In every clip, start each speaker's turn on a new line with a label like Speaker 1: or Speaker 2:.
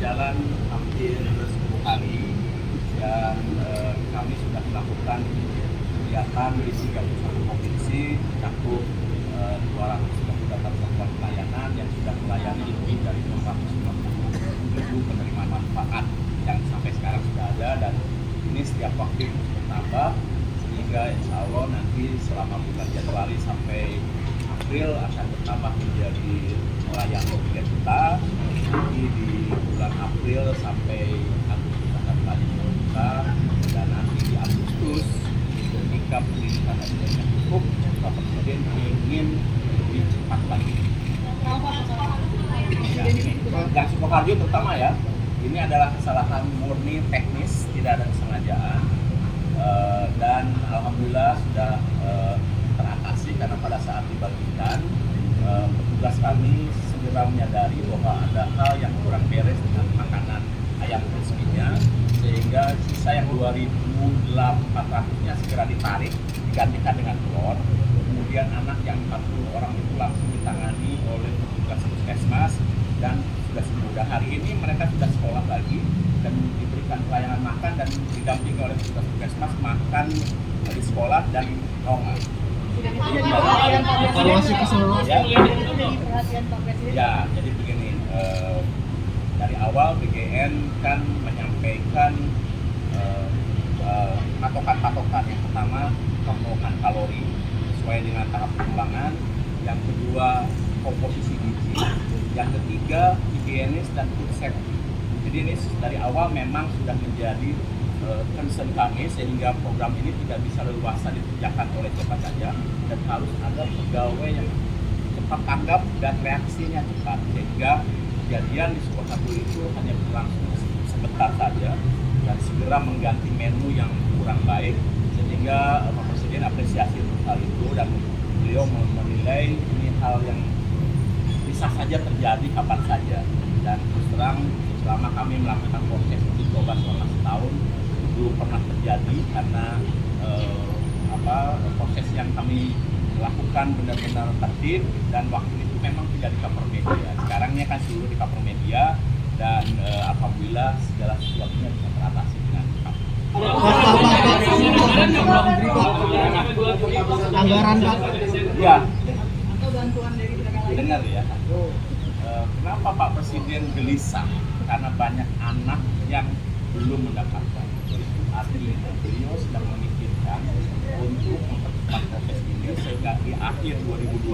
Speaker 1: berjalan hampir 10 hari dan kami sudah melakukan kegiatan di 31 provinsi mencakup 298 satuan pelayanan yang sudah melayani lebih dari 297 penerima manfaat yang sampai sekarang sudah ada, dan ini setiap waktu bertambah sehingga insya Allah nanti selama bulan Januari sampai April akan bertambah menjadi melayani 3 juta. Nanti di bulan April sampai Agustus akan melayani 2 juta, dan nanti di Agustus ketika pendidikan yang cukup, Pak Presiden ingin lebih cepat lagi. Ya, ini yang Sukoharjo terutama ya, ini adalah kesalahan murni teknis, tidak ada kesengajaan, dan alhamdulillah sudah teratasi karena pada saat dibagikan petugas kami segera menyadari bahwa ada hal yang kurang beres dengan makanan ayam crispy-nya, sehingga sisa yang 2.400-nya segera ditarik digantikan dengan telur. Kemudian anak yang 40 orang itu langsung ditangani oleh petugas puskesmas dan sudah sembuh. Dan hari ini mereka sudah sekolah lagi dan diberikan pelayanan makan dan didampingi oleh petugas puskesmas makan di sekolah dan rongan.
Speaker 2: Evaluasi keseluruhan.
Speaker 1: Ya, jadi begini, dari awal BGN kan menyampaikan patokan-patokan. Yang pertama, pemenuhan kalori sesuai dengan tahap pengembangan. Yang kedua, komposisi gizi. Yang ketiga, higienis dan food safety. Jadi ini dari awal memang sudah menjadi concern kami, sehingga program ini tidak bisa leluasa dikerjakan oleh siapa saja dan harus ada pegawai yang cepat tanggap dan reaksinya cepat, sehingga kejadian di Sukoharjo itu hanya berlangsung sebentar saja dan segera mengganti menu yang kurang baik, sehingga Pak Presiden apresiasi untuk hal itu dan beliau menilai ini hal yang bisa saja terjadi kapan saja. Dan terus terang selama kami melakukan proses uji coba selama setahun belum pernah terjadi karena proses yang kami lakukan benar-benar tertib, dan waktu itu memang tidak di cover media. Sekarangnya kan seluruh di cover media, dan alhamdulillah segala sesuatunya bisa teratasi dengan cepat.
Speaker 2: Anggaran Pak.
Speaker 1: Ya,
Speaker 3: Atau bantuan dari negara lain.
Speaker 1: dengar ya. Kenapa Pak Presiden gelisah? Karena banyak anak yang belum mendapatkan. Artinya beliau sedang memikirkan untuk mempercepat proses ini sehingga di akhir 2025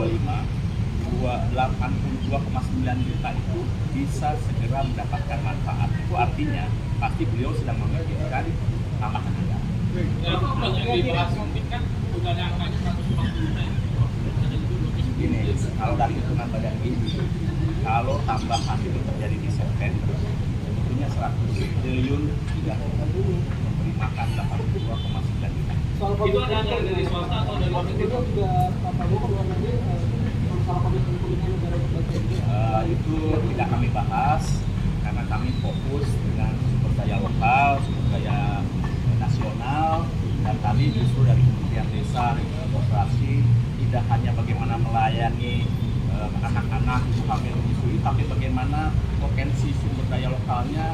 Speaker 1: 82,9 juta itu bisa segera mendapatkan manfaat. Itu artinya pasti beliau sedang memikirkan tambahan anggaran. Ini kalau dari hitungan badan gizi, kalau tambahan itu terjadi di September, sebetulnya 100 triliun tidak memberi makan 82,9 juta.
Speaker 4: Itu ada dari swasta atau dari luar negeri?
Speaker 3: Itu juga Pak Prabowo keluar negeri masalah komitmen negara berbagai.
Speaker 1: Itu tidak kami bahas karena kami fokus dengan sumber daya lokal, sumber daya nasional, dan kami justru dari Kementerian Desa dan Koperasi tidak hanya bagaimana melayani anak-anak ibu hamil menyusui, tapi bagaimana potensi sumber daya lokalnya,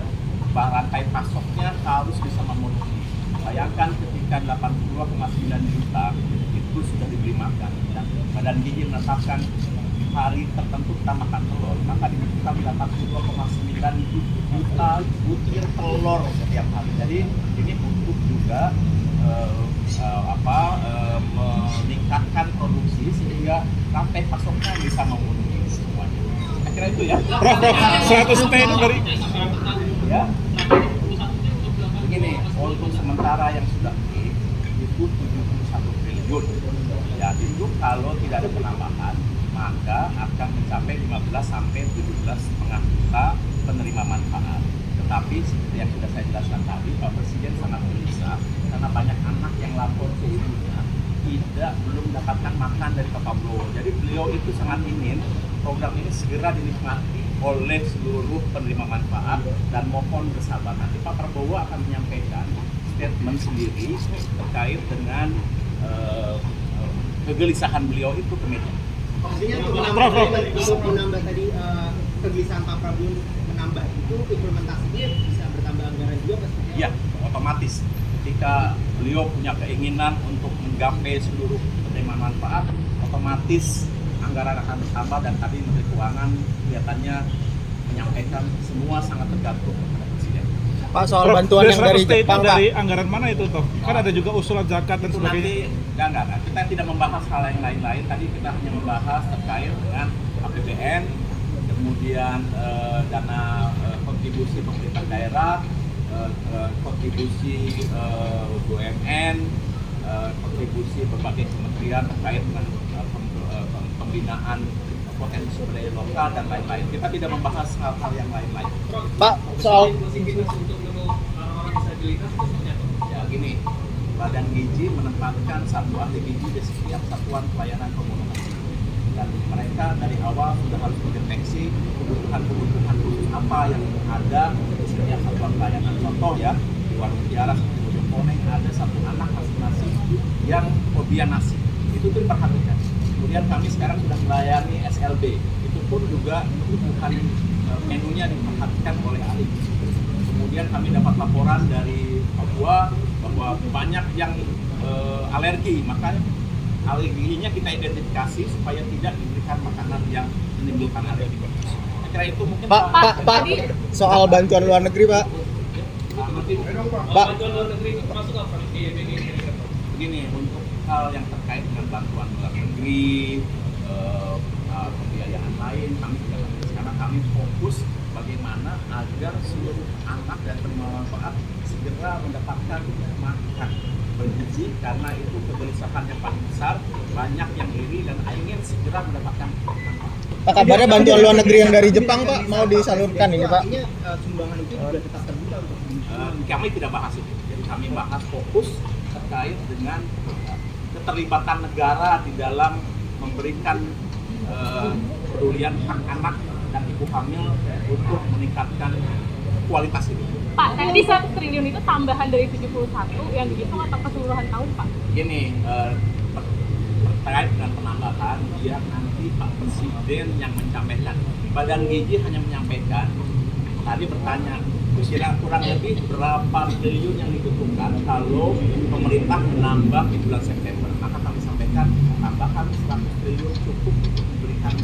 Speaker 1: rantai pasoknya harus bisa memenuhi. Bayangkan ketika 82,9 juta itu sudah diberi makan, dan Badan Gizi menetapkan hari tertentu kita makan telur, maka dibutuhkan 82,9 juta butir telur setiap hari. Jadi ini butuh juga meningkatkan produksi sehingga rantai pasoknya bisa memenuhi semuanya. Saya kira itu ya.
Speaker 2: Prof, 100 T itu dari
Speaker 1: Ya. Begini, untuk sementara yang sudah itu 71 triliun. Ya, itu kalau tidak ada penambahan, maka akan mencapai 15 sampai 17,5 juta penerima manfaat. Tetapi seperti yang sudah saya jelaskan tadi, Pak Presiden sangat gelisah karena banyak anak yang lapor ke ibunya belum mendapatkan makan dari Pak Prabowo. Jadi beliau itu sangat ingin program ini segera dinikmati oleh seluruh penerima manfaat dan mohon bersabar. Nanti Pak Prabowo akan menyampaikan statement sendiri terkait dengan kegelisahan beliau itu ke media.
Speaker 5: Maksudnya untuk menambah tadi kegelisahan Pak Prabowo
Speaker 3: menambah itu implementasinya bisa bertambah anggaran juga Mas?
Speaker 1: Ya, otomatis. Ketika beliau punya keinginan untuk menggapai seluruh penerima manfaat, otomatis anggaran akan bertambah dan tadi Menteri Keuangan kelihatannya menyampaikan semua sangat tergantung kepada Presiden.
Speaker 2: Pak, soal bantuan yang dari
Speaker 5: 100T itu
Speaker 2: Jepang, Pak.
Speaker 5: dari anggaran mana itu toh? Kan ada juga usulan zakat dan
Speaker 1: Itu
Speaker 5: sebagainya.
Speaker 1: nanti enggak. Kita tidak membahas hal yang lain-lain. Tadi kita hanya membahas terkait dengan APBN, kemudian dana kontribusi pemerintah daerah, kontribusi BUMN, kontribusi berbagai kementerian terkait dengan pembinaan potensi sumber daya lokal dan lain-lain. Kita tidak membahas hal-hal yang lain-lain.
Speaker 2: Pak, soal
Speaker 4: Fasilitas untuk menu orang-orang disabilitas itu seperti apa?
Speaker 1: Ya gini, Badan Gizi menempatkan satu ahli gizi di setiap satuan pelayanan komunitas. Dan mereka dari awal sudah harus mendeteksi kebutuhan khusus apa yang ada di setiap satuan pelayanan. Contoh ya, di warung Mutiara seperti Bojongkoneng ada satu anak masing-masing yang hobian nasi. Itu tuh diperhatikan. Kemudian kami sekarang sudah melayani SLB. Itu pun juga kebutuhan menunya diperhatikan oleh ahli gizi. Kemudian kami dapat laporan dari Papua bahwa banyak yang alergi, maka alerginya kita identifikasi supaya tidak diberikan makanan yang menimbulkan alergi. Saya kira itu mungkin
Speaker 2: Pak, soal bantuan luar negeri, Pak.
Speaker 1: nanti
Speaker 2: Pak.
Speaker 4: Bantuan luar negeri itu termasuk apa?
Speaker 1: begini, untuk hal yang terkait dengan bantuan luar negeri, pembiayaan lain, kami tidak fokus karena kami fokus bagaimana agar seluruh anak dan penerima manfaat segera mendapatkan makan bergizi, karena itu kegelisahan yang paling besar. Banyak yang iri dan ingin segera mendapatkan manfaat.
Speaker 2: Pak, kabarnya bantuan luar negeri yang dari Jepang, Pak, mau disalurkan ini, Pak.
Speaker 3: Artinya sumbangan itu juga tetap terbuka untuk
Speaker 1: Kami tidak bahas itu, jadi kami bahas fokus terkait dengan keterlibatan negara di dalam memberikan pedulian hak anak dan ibu hamil untuk meningkatkan kualitas hidup.
Speaker 6: Pak, tadi 100 triliun itu tambahan dari 71 yang dihitung atau keseluruhan tahun, Pak?
Speaker 1: Gini, terkait dengan penambahan, biar nanti Pak Presiden yang menyampaikan. Badan Gizi hanya menyampaikan, tadi bertanya, kira kurang lebih berapa triliun yang dibutuhkan kalau pemerintah menambah di bulan September. Maka kami sampaikan, tambahan 100 triliun cukup untuk memberikan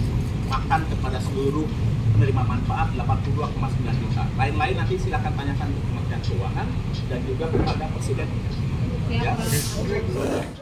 Speaker 1: makan kepada seluruh penerima manfaat 82,9 juta. Lain-lain nanti silakan tanyakan ke Kementerian Keuangan dan juga kepada Presiden.
Speaker 6: Ya,
Speaker 1: Ya.
Speaker 6: Pak.